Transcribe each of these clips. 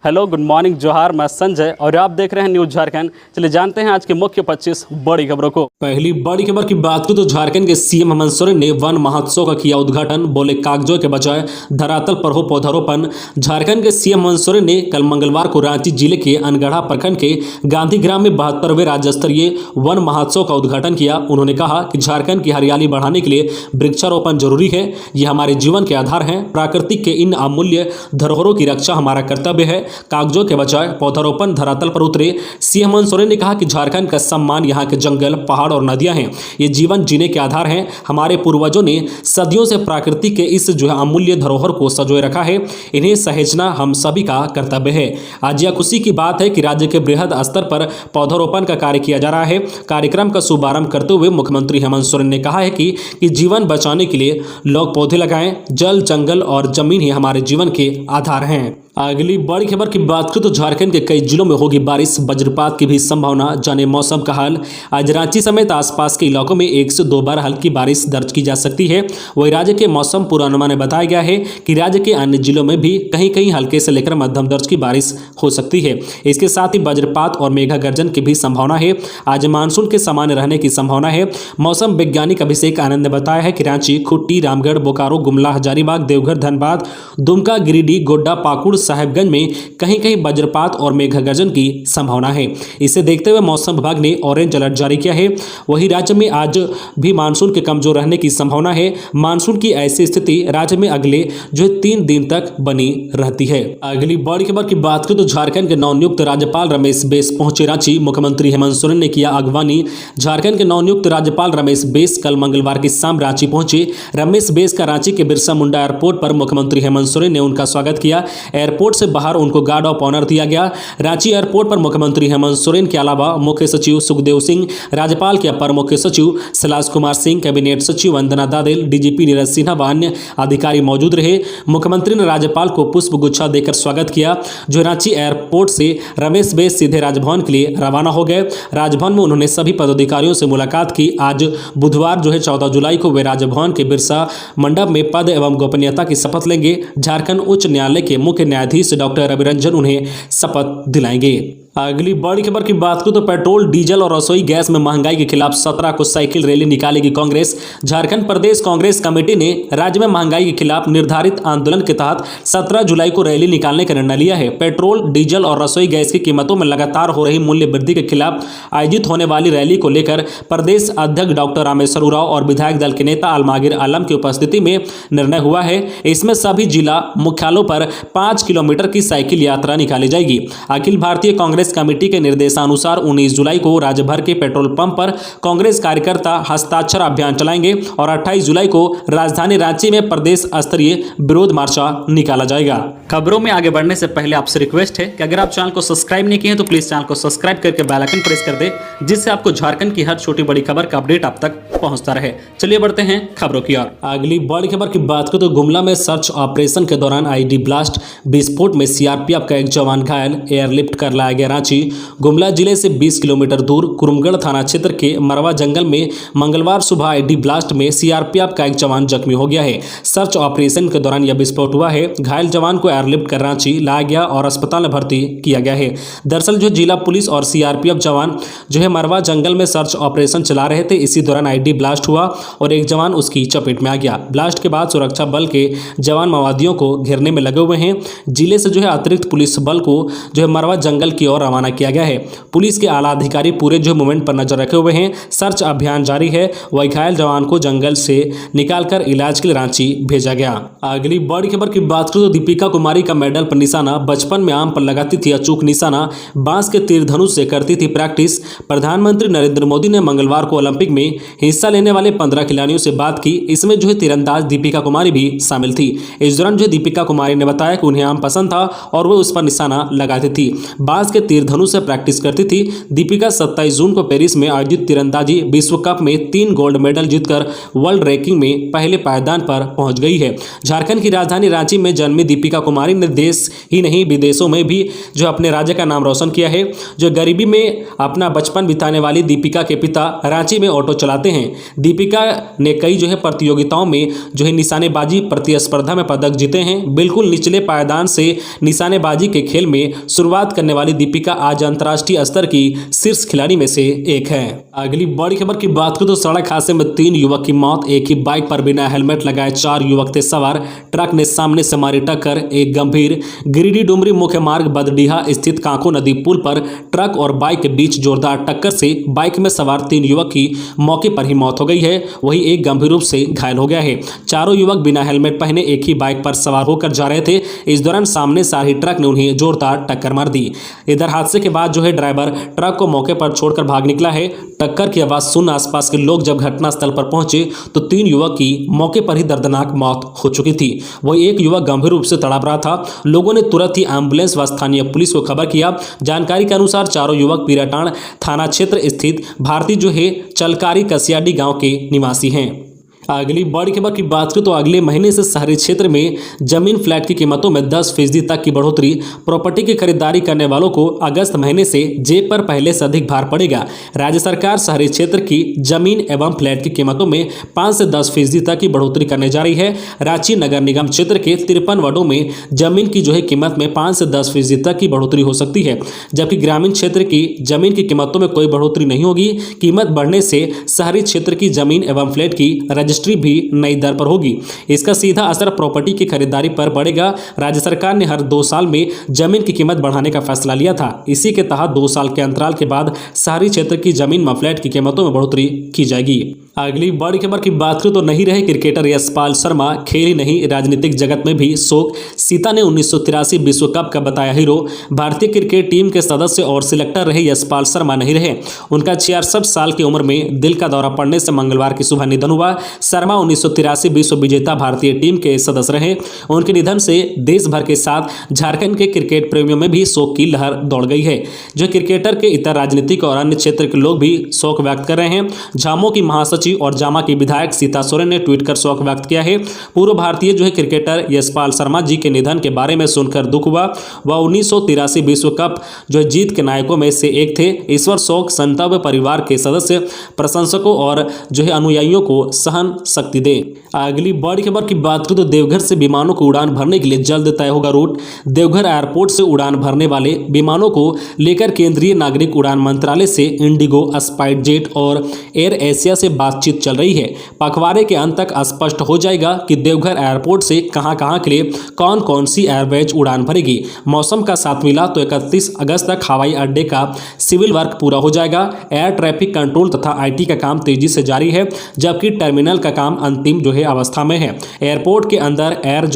Hello, good morning, जोहार। मैं संजय और आप देख रहे हैं न्यूज झारखंड। चलिए जानते हैं आज की मुख्य 25 बड़ी खबरों को। पहली बड़ी खबर की बात करें तो झारखंड के सीएम हेमंत सोरेन ने वन महोत्सव का किया उद्घाटन। बोले कागजों के बजाय धरातल पर हो पौधारोपण। झारखंड के सीएम हेमंत सोरेन ने कल मंगलवार को रांची जिले के अनगढ़ा प्रखंड के गांधीग्राम में 72वें राज्य स्तरीय वन महोत्सव का उद्घाटन किया। उन्होंने कहा कि झारखंड की हरियाली बढ़ाने के लिए वृक्षारोपण जरूरी है। ये हमारे जीवन के आधार हैं। प्राकृतिक के इन अमूल्य धरोहरों की रक्षा हमारा कर्तव्य है। कागजों के बजाय पौधारोपण धरातल पर उतरे सीएम हेमंत सोरेन ने कहा कि झारखंड का सम्मान यहाँ के जंगल, पहाड़ और नदियां हैं। ये जीवन जीने के आधार हैं। हमारे पूर्वजों ने सदियों से प्रकृति के इस अमूल्य धरोहर को संजोए रखा है। इन्हें सहेजना हम सभी का कर्तव्य है। आज यह खुशी की बात है कि राज्य के बृहद स्तर पर पौधारोपण का कार्य किया जा रहा है। कार्यक्रम का शुभारंभ करते हुए मुख्यमंत्री हेमंत सोरेन ने कहा है कि जीवन बचाने के लिए लोग पौधे लगाएं। जल, जंगल और जमीन ही हमारे जीवन के आधार हैं। अगली बड़ी खबर की बात करें तो झारखंड के कई जिलों में होगी बारिश, वज्रपात की भी संभावना। जाने मौसम का हाल। आज रांची समेत आसपास के इलाकों में 1 से 2 बार हल्की बारिश दर्ज की जा सकती है। वही राज्य के मौसम पूर्वानुमान में बताया गया है कि राज्य के अन्य जिलों में भी कहीं कहीं हल्के से लेकर मध्यम दर्ज की बारिश हो सकती है। इसके साथ ही वज्रपात और मेघा गर्जन की भी संभावना है। आज मानसून के सामान्य रहने की संभावना है। मौसम वैज्ञानिक अभिषेक आनंद ने बताया है कि रांची, खुट्टी, रामगढ़, बोकारो, गुमला, हजारीबाग, देवघर, धनबाद, दुमका, गिरिडीह, गोड्डा, पाकुड़, साहेबगंज में कहीं कहीं वज्रपात और मेघ गर्जन की संभावना है। इसे देखते हुए मौसम विभाग ने ऑरेंज अलर्ट जारी किया है। वहीं राज्य में आज भी मानसून के कमजोर रहने की संभावना है। मानसून की ऐसी स्थिति राज्य में अगले 3 दिन तक बनी रहती है। अगली बड़ी खबर की बात करें तो झारखंड के नवनियुक्त राज्यपाल रमेश बैस पहुंचे रांची। मुख्यमंत्री हेमंत सोरेन ने किया अगवानी। झारखंड के नवनियुक्त राज्यपाल रमेश बैस कल मंगलवार की शाम रांची पहुंचे। रमेश बैस का रांची के बिरसा मुंडा एयरपोर्ट पर मुख्यमंत्री हेमंत सोरेन ने उनका स्वागत किया। एयरपोर्ट से बाहर उनको गार्ड ऑफ ऑनर दिया गया। रांची एयरपोर्ट पर मुख्यमंत्री हेमंत सोरेन के अलावा मुख्य सचिव सुखदेव सिंह, राज्यपाल के अपर मुख्य सचिव सैलाश कुमार सिंह, कैबिनेट सचिव वंदना दादेल, डीजीपी नीरज सिन्हा व अन्य अधिकारी मौजूद रहे। मुख्यमंत्री ने राज्यपाल को पुष्प गुच्छा देकर स्वागत किया। जो रांची एयरपोर्ट से रमेश बैस सीधे राजभवन के लिए रवाना हो गए। राजभवन में उन्होंने सभी पदाधिकारियों से मुलाकात की। आज बुधवार 14 जुलाई को वे राजभवन के बिरसा मंडप में पद एवं गोपनीयता की शपथ लेंगे। झारखंड उच्च न्यायालय के मुख्य न्यायाधीश डॉक्टर रवि रंजन उन्हें शपथ दिलाएंगे। अगली बड़ी खबर की बात करें तो पेट्रोल, डीजल और रसोई गैस में महंगाई के खिलाफ 17 को साइकिल रैली निकालेगी कांग्रेस। झारखंड प्रदेश कांग्रेस कमेटी ने राज्य में महंगाई के खिलाफ निर्धारित आंदोलन के तहत 17 जुलाई को रैली निकालने का निर्णय लिया है। पेट्रोल, डीजल और रसोई गैस की कीमतों में लगातार हो रही मूल्य वृद्धि के खिलाफ आयोजित होने वाली रैली को लेकर प्रदेश अध्यक्ष डॉक्टर रामेश्वर उरांव और विधायक दल के नेता आलमगीर आलम की उपस्थिति में निर्णय हुआ है। इसमें सभी जिला मुख्यालयों पर 5 किलोमीटर की साइकिल यात्रा निकाली जाएगी। अखिल भारतीय कांग्रेस कमेटी के निर्देशानुसार 19 जुलाई को राज्य भर के पेट्रोल पंप पर कांग्रेस कार्यकर्ता हस्ताक्षर अभियान चलाएंगे और 28 जुलाई को राजधानी रांची में प्रदेश स्तरीय विरोध मार्चा निकाला जाएगा। खबरों में आगे बढ़ने से पहले आपसे रिक्वेस्ट है कि अगर आप चैनल को सब्सक्राइब नहीं किए हैं तो प्लीज चैनल को सब्सक्राइब करके बेल आइकन प्रेस कर दे, जिससे आपको झारखंड की हर छोटी बड़ी खबर का अपडेट आप तक पहुंचता रहे। चलिए बढ़ते हैं खबरों की ओर। अगली बड़ी खबर की बात करें तो गुमला में सर्च ऑपरेशन के दौरान आईडी ब्लास्ट, विस्फोट में सीआरपीएफ का एक जवान घायल, एयरलिफ्ट कर लाया गया रांची। गुमला जिले से 20 किलोमीटर दूर कुरुमगढ़ थाना क्षेत्र के मरवा जंगल में मंगलवार सुबह आईडी ब्लास्ट में सीआरपीएफ का एक जवान जख्मी हो गया है। सर्च ऑपरेशन के दौरान यह विस्फोट हुआ है। घायल जवान को एयरलिफ्ट कर रांची लाया गया और अस्पताल में भर्ती किया गया है। दरअसल जिला पुलिस और सीआरपीएफ जवान मरवा जंगल में सर्च ऑपरेशन चला रहे थे। इसी दौरान आईडी ब्लास्ट हुआ और एक जवान उसकी चपेट में आ गया। ब्लास्ट के बाद सुरक्षा बल के जवान माओवादियों को घेरने में लगे हुए हैं। जिले से अतिरिक्त पुलिस बल को मरवा जंगल की ओर रवाना किया गया है। पुलिस के आला अधिकारी पूरे मूवमेंट पर नजर रखे हुए हैं। सर्च अभियान जारी है। वही घायल जवान को जंगल से निकालकर इलाज के लिए रांची भेजा गया। अगली बड़ी खबर की बात करें तो दीपिका कुमारी का मेडल पर निशाना। बचपन में आम पर लगाती थी अचूक निशाना, बांस के तीर धनुष से करती थी प्रैक्टिस। प्रधानमंत्री नरेंद्र मोदी ने मंगलवार को ओलंपिक में हिस्सा लेने वाले 15 खिलाड़ियों से बात की। इसमें तीरंदाज दीपिका कुमारी भी शामिल थी। इस दौरान दीपिका कुमारी ने बताया कि उन्हें आम पसंद था और वो उस पर निशाना लगाती थी। बांस के तीर धनुष से प्रैक्टिस करती थी। दीपिका 27 जून को पेरिस में आयोजित तीरंदाजी विश्व कप में 3 गोल्ड मेडल जीतकर वर्ल्ड रैंकिंग में पहले पायदान पर पहुंच गई है। झारखंड की राजधानी रांची में जन्मी दीपिका कुमारी ने देश ही नहीं विदेशों में भी जो अपने राज्य का नाम रोशन किया है। जो गरीबी में अपना बचपन बिताने वाली दीपिका के पिता रांची में ऑटो चलाते हैं। दीपिका ने कई प्रतियोगिताओं में निशानेबाजी प्रतिस्पर्धा में पदक जीते हैं। बिल्कुल निचले पायदान से निशानेबाजी के खेल में शुरुआत करने वाली दीपिका आज अंतर्राष्ट्रीय स्तर की शीर्ष खिलाड़ी में से एक है। अगली बड़ी खबर की बात करें तो सड़क हादसे में 3 युवक की मौत। एक ही बाइक पर बिना हेलमेट लगाए 4 युवक थे सवार। ट्रक ने सामने से मारी टक्कर। एक गंभीर। गिरिडीह डुमरी मुख्य मार्ग बदडीहा स्थित कांको नदी पुल पर ट्रक और बाइक के बीच जोरदार टक्कर से बाइक में सवार 3 युवक की मौके पर ही मौत हो गई है। वहीं एक गंभीर रूप से घायल हो गया है। चारों युवक बिना हेलमेट पहने एक ही बाइक पर सवार होकर जा रहे थे। इस दौरान सामने से आ रही ट्रक ने उन्हें जोरदार टक्कर मार दी। इधर हादसे के बाद ड्राइवर ट्रक को मौके पर छोड़कर भाग निकला है। टक्कर की आवाज सुन आसपास के लोग जब घटनास्थल पर पहुंचे तो 3 युवक की मौके पर ही दर्दनाक मौत हो चुकी थी। वही एक युवक गंभीर रूप से तड़प रहा था। लोगों ने तुरंत ही एम्बुलेंस व स्थानीय पुलिस को खबर किया। जानकारी के अनुसार चारों युवक पीराटांड थाना क्षेत्र स्थित भारतीय चलकारी कसियाडी गांव के निवासी हैं। अगली बड़ी खबर की बात करें तो अगले महीने से शहरी क्षेत्र में जमीन फ्लैट की कीमतों में 10% तक की बढ़ोतरी। प्रॉपर्टी की खरीदारी करने वालों को अगस्त महीने से जेब पर पहले से अधिक भार पड़ेगा। राज्य सरकार शहरी क्षेत्र की जमीन एवं फ्लैट की कीमतों में 5 से 10% तक की बढ़ोतरी करने जा रही है। रांची नगर निगम क्षेत्र के 53 वार्डों में जमीन की कीमत में 5 से 10% तक की बढ़ोतरी हो सकती है, जबकि ग्रामीण क्षेत्र की जमीन की कीमतों में कोई बढ़ोतरी नहीं होगी। कीमत बढ़ने से शहरी क्षेत्र की जमीन एवं फ्लैट की रजिस्ट्री भी नई दर पर होगी। इसका सीधा असर प्रॉपर्टी की खरीदारी पर पड़ेगा। राज्य सरकार ने हर 2 साल में जमीन की कीमत बढ़ाने का फैसला लिया था। इसी के तहत 2 साल के अंतराल के बाद शहरी क्षेत्र की जमीन व फ्लैट की कीमतों में बढ़ोतरी की जाएगी। अगली बड़ी खबर की बात करें तो नहीं रहे क्रिकेटर यशपाल शर्मा। खेल ही नहीं राजनीतिक जगत में भी शोक। सीता ने 1983 विश्व कप का बताया हीरो। भारतीय क्रिकेट टीम के सदस्य और सिलेक्टर रहे यशपाल शर्मा नहीं रहे। उनका 66 साल की उम्र में दिल का दौरा पड़ने से मंगलवार की सुबह निधन हुआ। शर्मा 1983 विश्व विजेता भारतीय टीम के सदस्य रहे। उनके निधन से देश भर के साथ झारखंड के क्रिकेट प्रेमियों में भी शोक की लहर दौड़ गई है। जो क्रिकेटर के इतर राजनीतिक और अन्य क्षेत्र के लोग भी शोक व्यक्त कर रहे हैं। झामो की महासचिव और जामा की विधायक सीता सोरेन ने ट्वीट कर शोक व्यक्त किया है। पूर्व भारतीय क्रिकेटर यशपाल शर्मा जी के निधन के बारे में सुनकर दुख हुआ। वह 1983 विश्व कप जीत के नायकों में से एक थे। ईश्वर शोक संतव्य परिवार के सदस्य, प्रशंसकों और अनुयायियों को सहन शक्ति दे। अगली बड़ी खबर की बात करें तो देवघर से विमानों को उड़ान भरने के लिए जल्द तय होगा रूट। देवघर एयरपोर्ट से उड़ान भरने वाले विमानों को लेकर केंद्रीय नागरिक उड़ान मंत्रालय से इंडिगो, स्पाइसजेट और एयर एशिया से बातचीत चल रही है। पखवाड़े के अंत तक स्पष्ट हो जाएगा कि देवघर एयरपोर्ट से कहां के लिए कौन कौन सी एयरवेज उड़ान भरेगी। मौसम का साथ मिला तो 31 अगस्त तक हवाई अड्डे का सिविल वर्क पूरा हो जाएगा। एयर ट्रैफिक कंट्रोल तथा IT का काम तेजी से जारी है, जबकि टर्मिनल का काम अंतिम अवस्था में है। एयरपोर्ट के अंदर एयर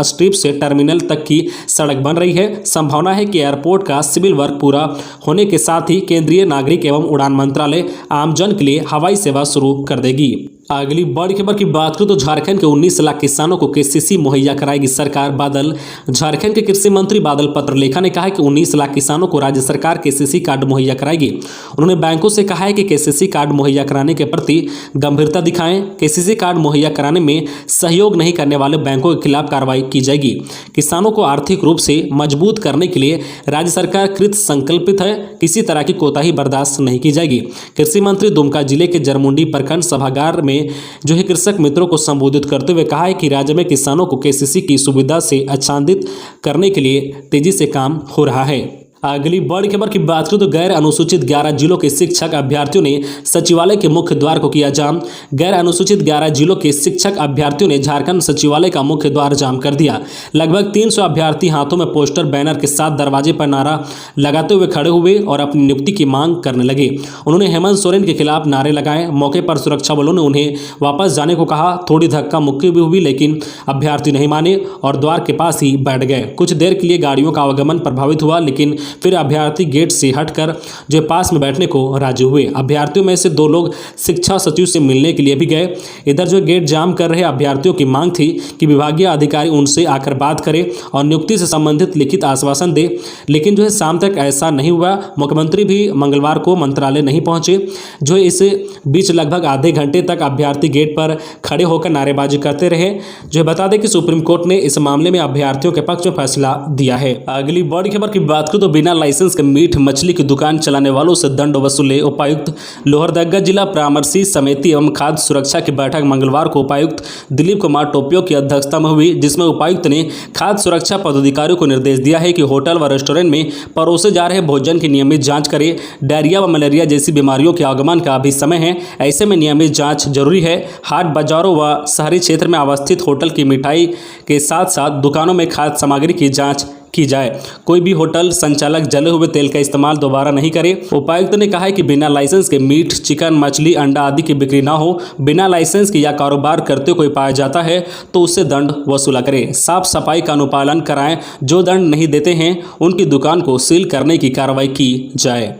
स्ट्रिप से टर्मिनल तक की सड़क बन रही है। संभावना है कि एयरपोर्ट का सिविल वर्क पूरा होने के साथ ही केंद्रीय नागरिक एवं उड़ान मंत्रालय आमजन के लिए हवाई सेवा शुरू कर देगी। अगली बड़ी खबर की बात करें तो झारखंड के 19 लाख किसानों को KCC मुहैया कराएगी सरकार। बादल। झारखंड के कृषि मंत्री बादल पत्रलेखा ने कहा है कि 19 लाख किसानों को राज्य सरकार KCC कार्ड मुहैया कराएगी। उन्होंने बैंकों से कहा है कि KCC कार्ड मुहैया कराने के प्रति गंभीरता दिखाएं। KCC कार्ड मुहैया कराने में सहयोग नहीं करने वाले बैंकों के खिलाफ कार्रवाई की जाएगी। किसानों को आर्थिक रूप से मजबूत करने के लिए राज्य सरकार कृत संकल्पित है। किसी तरह की कोताही बर्दाश्त नहीं की जाएगी। कृषि मंत्री दुमका जिले के जरमुंडी प्रखंड सभागार में कृषक मित्रों को संबोधित करते हुए कहा है कि राज्य में किसानों को KCC की सुविधा से आच्छादित करने के लिए तेजी से काम हो रहा है। अगली बड़ी खबर की बात करें तो गैर अनुसूचित 11 जिलों के शिक्षक अभ्यर्थियों ने सचिवालय के मुख्य द्वार को किया जाम। गैर अनुसूचित 11 जिलों के शिक्षक अभ्यर्थियों ने झारखंड सचिवालय का मुख्य द्वार जाम कर दिया। लगभग 300 अभ्यर्थी हाथों में पोस्टर बैनर के साथ दरवाजे पर नारा लगाते हुए खड़े हुए और अपनी नियुक्ति की मांग करने लगे। उन्होंने हेमंत सोरेन के खिलाफ नारे लगाए। मौके पर सुरक्षा बलों ने उन्हें वापस जाने को कहा। थोड़ी धक्का मुक्की भी हुई, लेकिन अभ्यर्थी नहीं माने और द्वार के पास ही बैठ गए। कुछ देर के लिए गाड़ियों का आवागमन प्रभावित हुआ, लेकिन फिर अभ्यर्थी गेट से हटकर जो पास में बैठने को राजी हुए। अभ्यर्थियों में से 2 लोग शिक्षा सचिव से मिलने के लिए भी गए। इधर जो गेट जाम कर रहे अभ्यर्थियों की मांग थी कि विभागीय अधिकारी उनसे आकर बात करे और नियुक्ति से संबंधित लिखित आश्वासन दे, लेकिन जो है शाम तक ऐसा नहीं हुआ। मुख्यमंत्री भी मंगलवार को मंत्रालय नहीं पहुंचे। जो इस बीच लगभग आधे घंटे तक अभ्यर्थी गेट पर खड़े होकर नारेबाजी करते रहे। जो बता दें कि सुप्रीम कोर्ट ने इस मामले में अभ्यर्थियों के पक्ष में फैसला दिया है। अगली बड़ी खबर की बात करें तो बिना लाइसेंस के मीट मछली की दुकान चलाने वालों से दंड वसूले उपायुक्त। लोहरदगा जिला परामर्शी समिति एवं खाद्य सुरक्षा की बैठक मंगलवार को उपायुक्त दिलीप कुमार टोपियो की अध्यक्षता में हुई, जिसमें उपायुक्त ने खाद्य सुरक्षा पदाधिकारियों को निर्देश दिया है कि होटल व रेस्टोरेंट में परोसे जा रहे भोजन की नियमित जांच करें। डायरिया व मलेरिया जैसी बीमारियों के आगमन का अभी समय है, ऐसे में नियमित जांच जरूरी है। हाट बाजारों व शहरी क्षेत्र में अवस्थित होटल की मिठाई के साथ साथ दुकानों में खाद्य सामग्री की जांच की जाए। कोई भी होटल संचालक जले हुए तेल का इस्तेमाल दोबारा नहीं करे। उपायुक्त ने कहा है कि बिना लाइसेंस के मीट, चिकन, मछली, अंडा आदि की बिक्री ना हो। बिना लाइसेंस के या कारोबार करते कोई पाया जाता है तो उससे दंड वसूला करें। साफ सफाई का अनुपालन कराएं। जो दंड नहीं देते हैं उनकी दुकान को सील करने की कार्रवाई की जाए।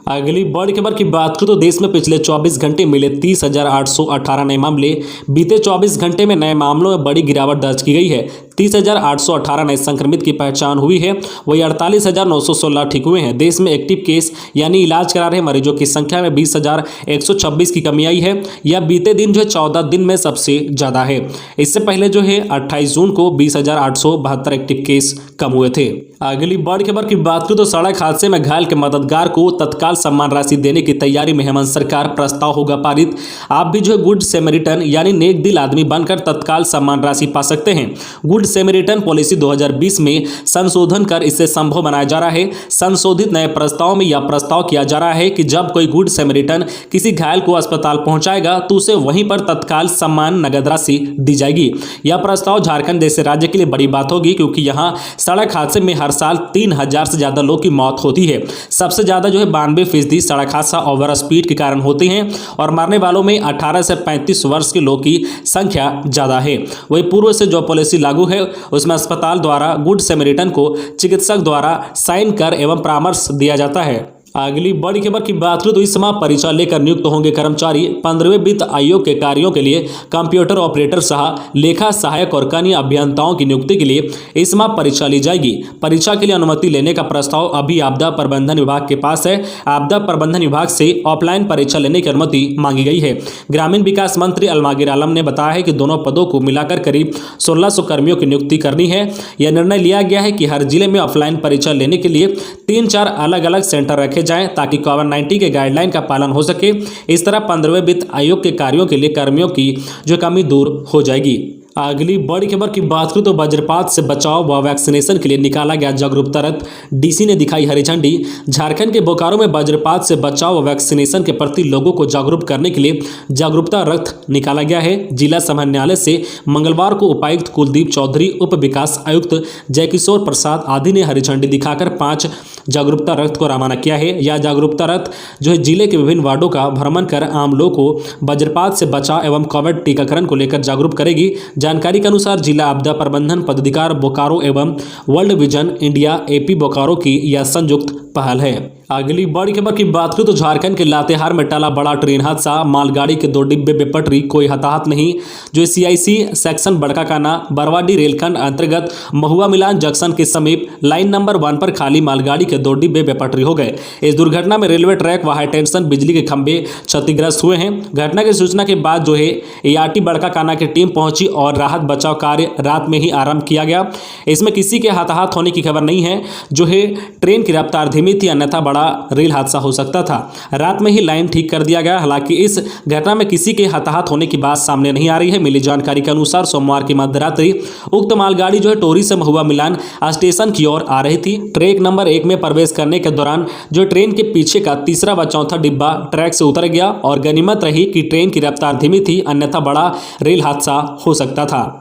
अगली बड़ी खबर की बात करें तो देश में पिछले 24 घंटे मिले 30,818 नए मामले। बीते 24 घंटे में नए मामलों में बड़ी गिरावट दर्ज की गई है। 30,818 नए संक्रमित की पहचान हुई है, वही 48,916 ठीक हुए हैं। देश में एक्टिव केस यानी इलाज करा रहे मरीजों की संख्या में 20,126 की कमी आई है। यह बीते दिन जो है 14 दिन में सबसे ज़्यादा है। इससे पहले जो है 28 जून को 20,872 एक्टिव केस कम हुए थे। अगली बड़ी खबर की बात करें तो सड़क हादसे में घायल के मददगार को तत्काल सम्मान राशि देने की तैयारी में हेमंत सरकार। प्रस्ताव होगा पारित। आप भी जो है गुड सैमरिटन यानी नेक दिल आदमी बनकर तत्काल सम्मान राशि पा सकते हैं। गुड सैमरिटन पॉलिसी 2020 में संशोधन कर इसे संभव बनाया जा रहा है। संशोधित नए प्रस्ताव में यह प्रस्ताव किया जा रहा है कि जब कोई गुड सैमरिटन किसी घायल को अस्पताल पहुंचाएगा तो उसे वहीं पर तत्काल सम्मान नगद राशि दी जाएगी। यह प्रस्ताव झारखंड जैसे राज्य के लिए बड़ी बात होगी, क्योंकि यहाँ सड़क हादसे में हर साल 3,000 से ज्यादा लोग की मौत होती है। सबसे ज्यादा जो है 92% सड़क हादसा ओवर स्पीड के कारण होते हैं और मरने वालों में 18 से 35 वर्ष के लोग की संख्या ज्यादा है। वही पूर्व से जो पॉलिसी लागू है उसमें अस्पताल द्वारा गुड सैमरिटन को चिकित्सक द्वारा साइन कर एवं परामर्श दिया जाता है। अगली बड़ी खबर की बात करें तो इस माह परीक्षा लेकर नियुक्त होंगे कर्मचारी। 15वें वित्त आयोग के कार्यों के लिए कंप्यूटर ऑपरेटर सह लेखा सहायक और कनीय अभियंताओं की नियुक्ति के लिए इस माह परीक्षा ली जाएगी। परीक्षा के लिए अनुमति लेने का प्रस्ताव अभी आपदा प्रबंधन विभाग के पास है। आपदा प्रबंधन विभाग से ऑफलाइन परीक्षा लेने की अनुमति मांगी गई है। ग्रामीण विकास मंत्री अलमगीर आलम ने बताया है कि दोनों पदों को मिलाकर करीब 1600 कर्मियों की नियुक्ति करनी है। यह निर्णय लिया गया है कि हर जिले में ऑफलाइन परीक्षा लेने के लिए 3-4 अलग अलग सेंटर रखे जाएं ताकि कोविड-19 के गाइडलाइन का पालन हो सके। इस तरह 15वें वित्त आयोग के कार्यों के लिए कर्मियों की जो कमी दूर हो जाएगी। अगली बड़ी खबर की बात करें तो वज्रपात से बचाव व वैक्सीनेशन के लिए निकाला गया जागरूकता रथ। डीसी ने दिखाई हरी झंडी। झारखंड के बोकारो में वज्रपात से बचाव व वैक्सीनेशन के प्रति लोगों को जागरूक करने के लिए जागरूकता रथ निकाला गया है। जिला समन्वयालय से मंगलवार को उपायुक्त कुलदीप चौधरी, उप विकास आयुक्त जयकिशोर प्रसाद आदि ने हरी झंडी दिखाकर 5 जागरूकता रथ को रवाना किया है। यह जागरूकता रथ जो है जिले के विभिन्न वार्डों का भ्रमण कर आम लोगों को वज्रपात से बचाव एवं कोविड टीकाकरण को लेकर जागरूक करेगी। जानकारी के अनुसार जिला आपदा प्रबंधन पदाधिकारी बोकारो एवं world vision India AP Bokaro की यह संयुक्त पहल है। अगली बड़ी खबर की बात करें तो झारखंड के लातेहार में टला बड़ा ट्रेन हादसा। मालगाड़ी के 2 डिब्बे बेपटरी, कोई हताहत नहीं। जो सीआईसी सेक्शन बड़काकाना बरवाडी रेलखंड अंतर्गत महुआ मिलान जंक्शन के समीप लाइन नंबर 1 पर खाली मालगाड़ी के 2 डिब्बे बेपटरी हो गए। इस दुर्घटना में रेलवे ट्रैक व हाई टेंशन बिजली के खंभे क्षतिग्रस्त हुए हैं। घटना की सूचना के बाद जो है एआरटी बड़काकाना की टीम पहुंची और राहत बचाव कार्य रात में ही आरंभ किया गया। इसमें किसी के हताहत होने की खबर नहीं है। जो है ट्रेन की रफ्तार धीमी थी, अन्यथा बड़ा रेल हादसा हो सकता था। रात में ही लाइन ठीक कर दिया गया। हालांकि इस घटना में किसी के हताहत होने की बात सामने नहीं आ रही है। मिली जानकारी के अनुसार सोमवार की मध्यरात्रि उक्त मालगाड़ी जो है टोरी से महुआ मिलान स्टेशन की ओर आ रही थी। ट्रैक नंबर 1 में प्रवेश करने के दौरान जो ट्रेन के पीछे का तीसरा व चौथा डिब्बा ट्रैक से उतर गया और गनीमत रही कि ट्रेन की रफ्तार धीमी थी, अन्यथा बड़ा रेल हादसा हो सकता था।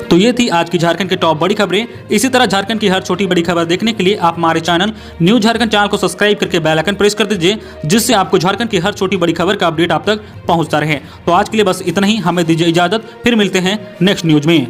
तो ये थी आज की झारखंड की टॉप बड़ी खबरें। इसी तरह झारखंड की हर छोटी बड़ी खबर देखने के लिए आप हमारे चैनल न्यूज झारखंड चैनल को सब्सक्राइब करके बेल आइकन प्रेस कर दीजिए, जिससे आपको झारखंड की हर छोटी बड़ी खबर का अपडेट आप तक पहुंचता रहे। तो आज के लिए बस इतना ही। हमें दीजिए इजाजत, फिर मिलते हैं नेक्स्ट न्यूज में।